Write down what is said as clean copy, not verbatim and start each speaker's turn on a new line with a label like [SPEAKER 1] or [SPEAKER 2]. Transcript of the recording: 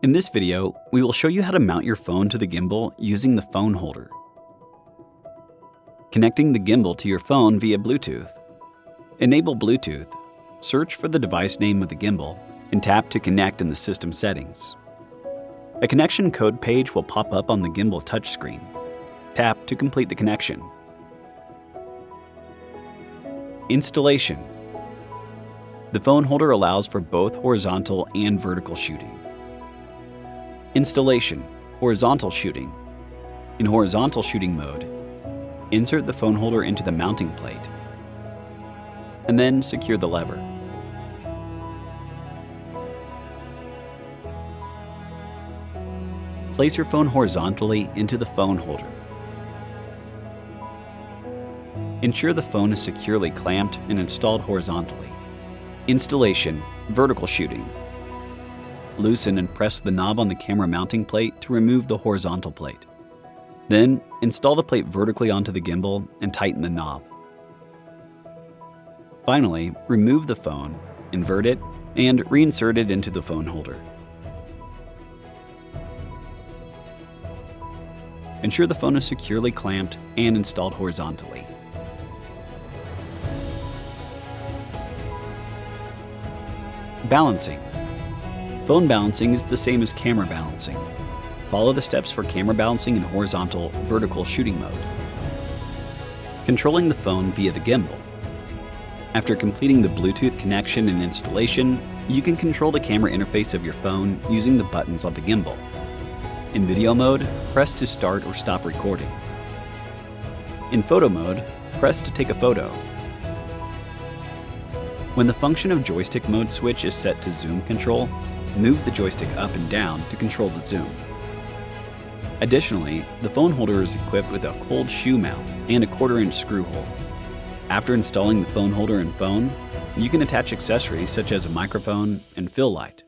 [SPEAKER 1] In this video, we will show you how to mount your phone to the gimbal using the phone holder. Connecting the gimbal to your phone via Bluetooth. Enable Bluetooth, search for the device name of the gimbal, and tap to connect in the system settings. A connection code page will pop up on the gimbal touchscreen. Tap to complete the connection. Installation. The phone holder allows for both horizontal and vertical shooting. Installation, horizontal shooting. In horizontal shooting mode, insert the phone holder into the mounting plate, and then secure the lever. Place your phone horizontally into the phone holder. Ensure the phone is securely clamped and installed horizontally. Installation, vertical shooting. Loosen and press the knob on the camera mounting plate to remove the horizontal plate. Then, install the plate vertically onto the gimbal and tighten the knob. Finally, remove the phone, invert it, and reinsert it into the phone holder. Ensure the phone is securely clamped and installed horizontally. Balancing. Phone balancing is the same as camera balancing. Follow the steps for camera balancing in horizontal, vertical shooting mode. Controlling the phone via the gimbal. After completing the Bluetooth connection and installation, you can control the camera interface of your phone using the buttons on the gimbal. In video mode, press to start or stop recording. In photo mode, press to take a photo. When the function of joystick mode switch is set to zoom control, move the joystick up and down to control the zoom. Additionally, the phone holder is equipped with a cold shoe mount and a 1/4-inch screw hole. After installing the phone holder and phone, you can attach accessories such as a microphone and fill light.